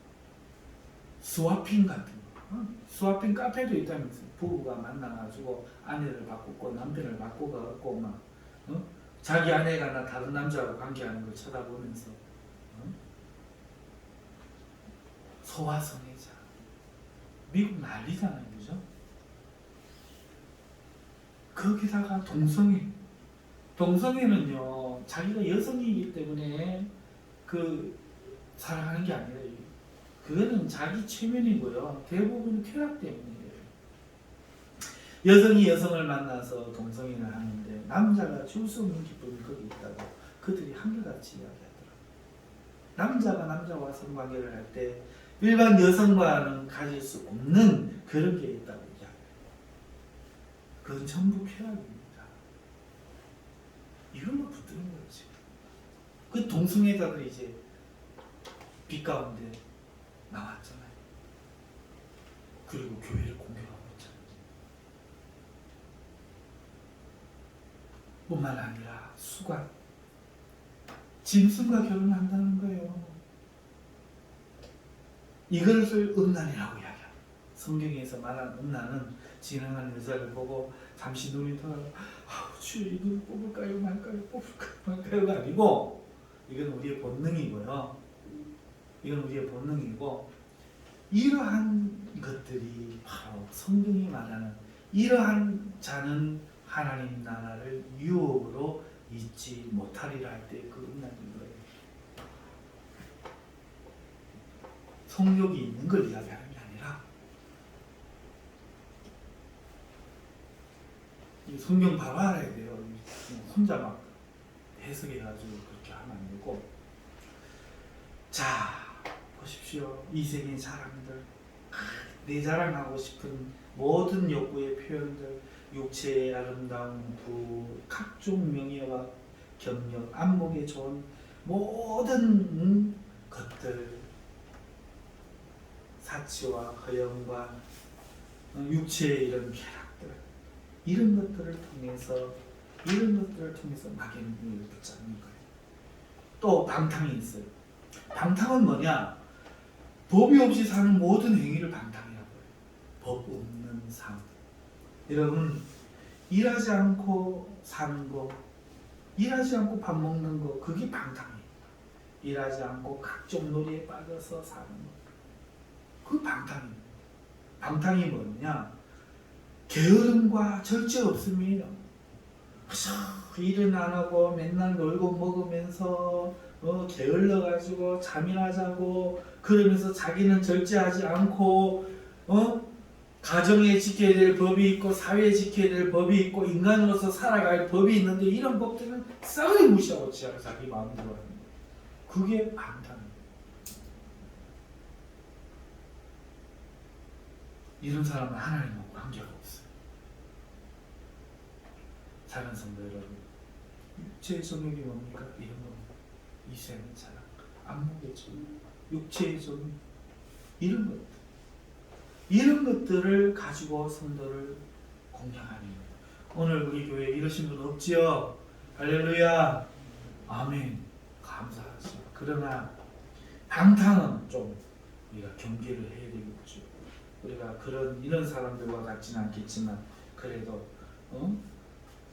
스와핑 같은 거, 스와핑 카페도 있다면서. 부부가 만나가지고 아내를 바꾸고 남편을 바꾸고 막 자기 아내가 나 다른 남자하고 관계하는 걸 쳐다보면서 소화성애자. 미국 난리잖아요, 그죠? 거기다가 동성애는요, 자기가 여성이기 때문에 사랑하는 게 아니라 그거는 자기 최면이고요. 대부분 쾌락 때문이에요. 여성이 여성을 만나서 동성애를 하는데 남자가 줄 수 없는 기쁨이 거기 있다고 그들이 한결같이 이야기하더라고요. 남자가 남자와 성관계를 할 때 일반 여성과는 가질 수 없는 그런 게 있다고 이야기해요. 그건 전부 쾌락입니다. 이걸로 붙드는 거지. 그 동성애자들이 이제 빛 가운데 나왔잖아요. 그리고 교회를 공격하고 있잖아요. 뿐만 아니라 수관, 짐승과 결혼한다는 거예요. 이것을 음란이라고 이야기합니다. 성경에서 말하는 음란은 지나가는 여자를 보고 잠시 눈이 돌아가 주여 이 눈을 뽑을까요 말까요가 아니고, 이건 우리의 본능이고요. 이건 우리의 본능이고, 이러한 것들이 바로 성경이 말하는 이러한 자는 하나님 나라를 유혹으로 잊지 못하리라 할 때 그 음란인 거예요. 성욕이 있는 걸 이야기하는 게 아니라 성경 바로 알아야 돼요. 혼자 막 해석해가지고 그렇게 하면 안 되고. 자, 보십시오. 이생의 자랑들, 내 자랑하고 싶은 모든 욕구의 표현들, 육체의 아름다운 부, 각종 명예와 경력, 안목에 좋은 모든 것들, 사치와 허영과 육체의 이런 쾌락들, 이런 것들을 통해서 마귀는 붙잡는 거예요. 또 방탕이 있어요. 방탕은 뭐냐? 법이 없이 사는 모든 행위를 방탕이라고 해요. 법 없는 삶. 여러분, 일하지 않고 사는 거, 일하지 않고 밥 먹는 거, 그게 방탕이에요. 일하지 않고 각종 놀이에 빠져서 사는 거, 그 방탕이에요. 방탕이 뭐냐? 게으름과 절제 없음이에요. 일은 안 하고 맨날 놀고 먹으면서 게을러가지고 잠이나 자고, 그러면서 자기는 절제하지 않고 가정에 지켜야 될 법이 있고 사회에 지켜야 될 법이 있고 인간으로서 살아갈 법이 있는데, 이런 법들은 싹을 무시하고 자기 마음대로 하는 거예요. 그게 방탕이에요. 이런 사람은 하나님하고 관계가 없어요. 사랑하는 성도 여러분, 육체의 정욕이 뭡니까? 이런 겁니다. 이생의 자랑, 안목의 정욕, 육체의 정욕, 이런 것들, 이런 것들을 가지고 성도를 공략하는 거예요. 오늘 우리 교회에 이러신 분 없지요? 할렐루야, 아멘. 감사하죠. 그러나 방탕은 좀 우리가 경계를 해야 되겠죠. 우리가 이런 사람들과 같지는 않겠지만, 그래도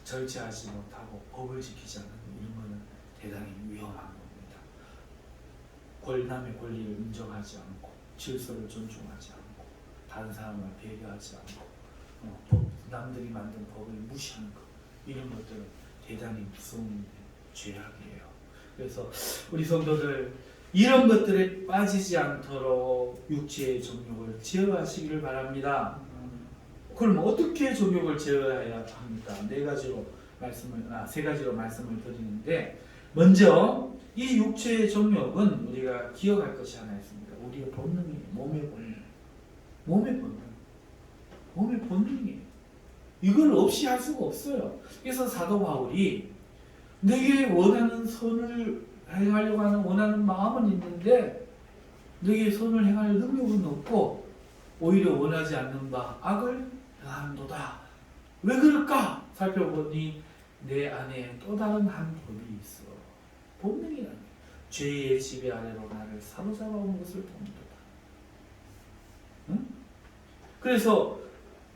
절제하지 못하고 법을 지키지 않는 이런 것은 대단히 위험한 겁니다. 남의 권리를 인정하지 않고, 질서를 존중하지 않고, 다른 사람을 배려하지 않고, 남들이 만든 법을 무시하는 것, 이런 것들은 대단히 무서운 죄악이에요. 그래서 우리 성도들, 이런 것들에 빠지지 않도록 육체의 정욕을 제어하시기를 바랍니다. 그럼 어떻게 정욕을 제어해야 합니까? 세 가지로 말씀을 드리는데, 먼저 이 육체의 정욕은 우리가 기억할 것이 하나 있습니다. 우리의 본능이에요. 몸의 본능이에요. 이걸 없이 할 수가 없어요. 그래서 사도 바울이 내게 원하는 선을 행하려고 하는 원하는 마음은 있는데 내게 선을 행할 능력은 없고 오히려 원하지 않는 바 악을 행하는도다. 왜 그럴까? 살펴보니 내 안에 또 다른 한 법이 있어. 본능이라는 거예요. 죄의 지배 아래로 나를 사로잡아온 것을 봅니다. 응? 그래서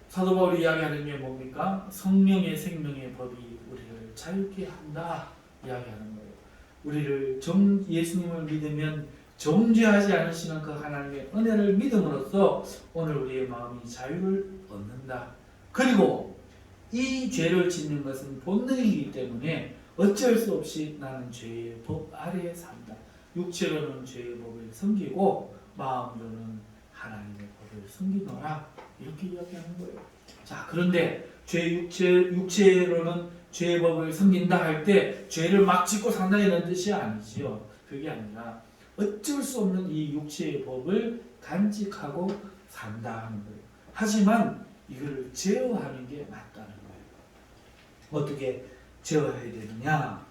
사도 바울이 이야기하는 게 뭡니까? 성령의 생명의 법이 우리를 자유케 한다 이야기하는 거예요. 우리를 예수님을 믿으면 정죄하지 않으시는 그 하나님의 은혜를 믿음으로써 오늘 우리의 마음이 자유를 얻는다. 그리고 이 죄를 짓는 것은 본능이기 때문에 어쩔 수 없이 나는 죄의 법 아래에 산다. 육체로는 죄의 법을 섬기고 마음으로는 하나님의 법을 섬기노라. 이렇게 이야기하는 거예요. 자, 그런데 육체로는 죄의 법을 섬긴다 할 때 죄를 막 짓고 산다 이런 뜻이 아니지요. 그게 아니라 어쩔 수 없는 이 육체의 법을 간직하고 산다 하는 거예요. 하지만 이거를 제어하는 게 맞다는 거예요. 어떻게 제어해야 되느냐?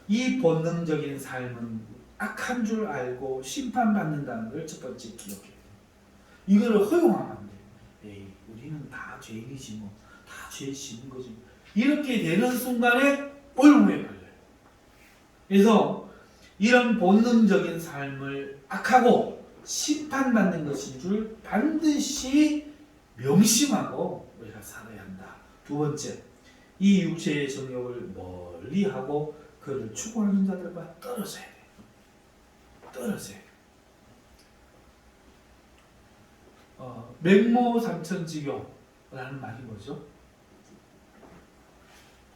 이 본능적인 삶은 악한 줄 알고 심판받는다는 걸 첫 번째 기억해야 돼요. 이거를 허용하면 안 돼요. 에이, 우리는 다 죄인이지 뭐. 다 죄 짓는 거지. 이렇게 되는 순간에 올무에 걸려요. 그래서 이런 본능적인 삶을 악하고 심판받는 것인 줄 반드시 명심하고 우리가 살아야 한다. 두 번째, 이 육체의 정욕을 멀리하고 그를 추구하는 자들과 떨어져야 돼요. 떨어져야 돼요. 맹모삼천지교라는 말이 뭐죠?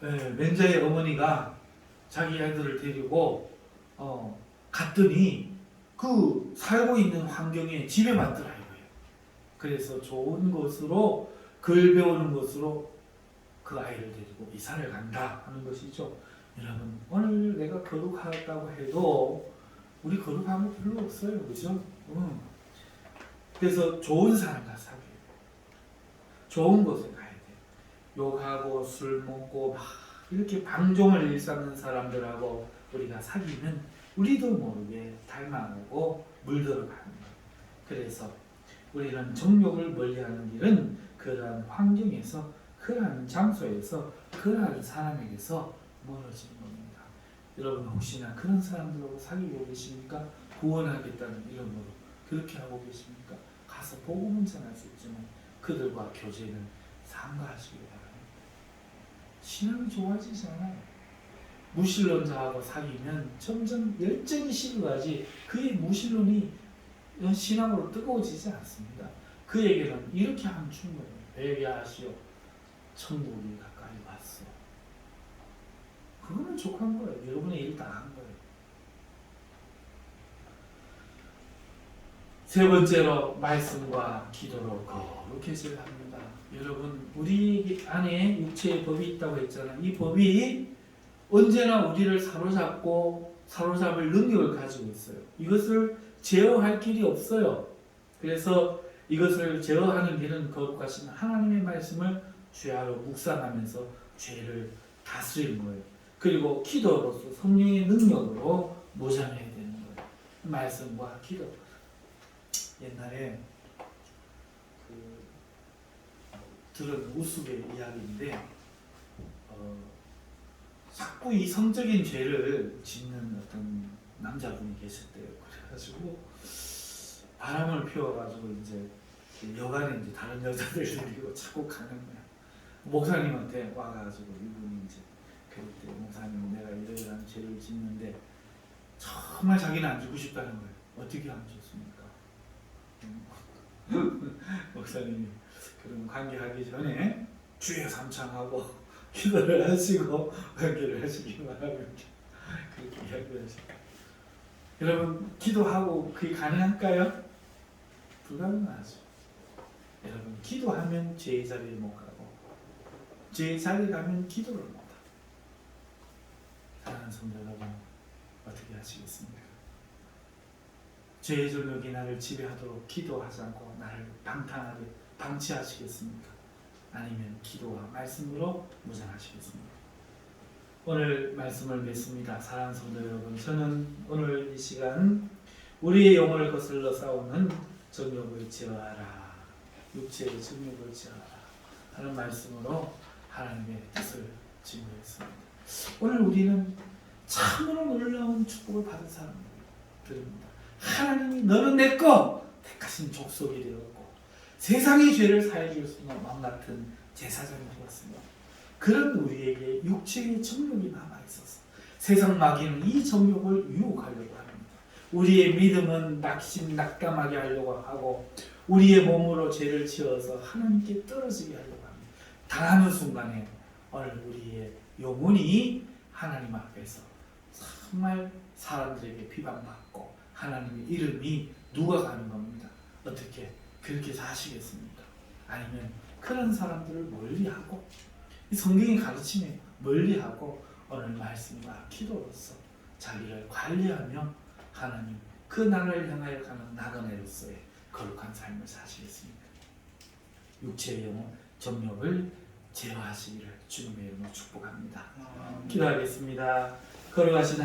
맹자의 어머니가 자기 아이들을 데리고 갔더니 그 살고 있는 환경에 지배받더라 이거예요. 그래서 좋은 것으로 글 배우는 것으로 그 아이를 데리고 이사를 간다 하는 것이죠. 여러분 오늘 내가 거룩하다고 해도 우리 거룩한 거 별로 없어요. 그죠? 그래서 좋은 사람과 사귀어요. 좋은 곳에 가야 돼요. 욕하고 술 먹고 막 이렇게 방종을 일삼는 사람들하고 우리가 사귀면 우리도 모르게 닮아가고 물들어가는 거예요. 그래서 우리는 정욕을 멀리하는 일은 그러한 환경에서, 그러한 장소에서, 그러한 사람에게서 멀어지는 겁니다. 여러분 혹시나 그런 사람들하고 사귀고 계십니까? 구원하겠다는 이름으로 그렇게 하고 계십니까? 가서 복음은 전할 수 있지만 그들과 교제는 삼가하시기 바랍니다. 신앙이 좋아지지 않아요. 무신론자하고 사귀면 점점 열정이 식어가지 그의 무신론이 신앙으로 뜨거워지지 않습니다. 그에게는 이렇게 하면 충분해요. 회개하시오. 천국이 가까이 왔어. 그거는 족한 거예요. 여러분의 일 다 한 거예요. 세 번째로 말씀과 기도로 거룩히 합니다. 여러분 우리 안에 육체의 법이 있다고 했잖아요. 이 법이 언제나 우리를 사로잡을 능력을 가지고 있어요. 이것을 제어할 길이 없어요. 그래서 이것을 제어하는 길은 거룩하신 하나님의 말씀을 죄하러 묵상하면서 죄를 다스리는 거예요. 그리고 기도로서 성령의 능력으로 무장해야 되는 거예요. 말씀과 기도. 옛날에 들은 우스갯 이야기인데 자꾸 이성적인 죄를 짓는 어떤 남자분이 계셨대요. 그래가지고 바람을 피워가지고 이제 여간에 이제 다른 여자들 데리고 자꾸 가는 거야. 목사님한테 와가지고 이분이 이제 그때 목사님 내가 이러이러한 죄를 짓는데 정말 자기는 안 죽고 싶다는 거예요. 어떻게 안 죽습니까? 목사님이 그럼 관계하기 전에 주여 삼창하고 기도를 하시고 관계를 하시기 바랍니다. 그렇게 이야기하시고 여러분 기도하고 그게 가능할까요? 불가능하죠. 여러분 기도하면 죄의 자리에 못 가고 죄의 자리에 가면 기도를 못 하고 사랑하는 성도 여러분 어떻게 하시겠습니까? 죄의 전력이 나를 지배하도록 기도하지 않고 나를 방탕하게 방치하시겠습니까? 아니면 기도와 말씀으로 무장하시겠습니까? 오늘 말씀을 맺습니다. 사랑하는 성도 여러분, 저는 오늘 이 시간 우리의 영혼을 거슬러 싸우는 정욕을 제어하라, 육체의 정욕을 제어하라 하는 말씀으로 하나님의 뜻을 증거했습니다. 오늘 우리는 참으로 놀라운 축복을 받은 사람들입니다. 하나님이 너는 내 거 택하신 족속이 되었고 세상의 죄를 사해 줄 수 있는 마음 같은 제사장이 되었습니다. 그런 우리에게 육체의 정욕이 남아 있어서 세상 마귀는 이 정욕을 유혹하려고 합니다. 우리의 믿음은 낙담하게 하려고 하고 우리의 몸으로 죄를 지어서 하나님께 떨어지게 하려고 합니다. 당하는 순간에 오늘 우리의 영혼이 하나님 앞에서 정말 사람들에게 비방받고 하나님의 이름이 누가가는 겁니다. 어떻게 그렇게 사시겠습니까? 아니면 그런 사람들을 멀리하고 이 성경의 가르침에 멀리하고 오늘 말씀과 기도로서 자기를 관리하며 하나님 그 나라를 향하여 가는 나그네로서의 거룩한 삶을 사시겠습니까? 육체의 영혼 정욕을 제어하시기를 주님의 이름으로 축복합니다. 기도하겠습니다. 거룩하신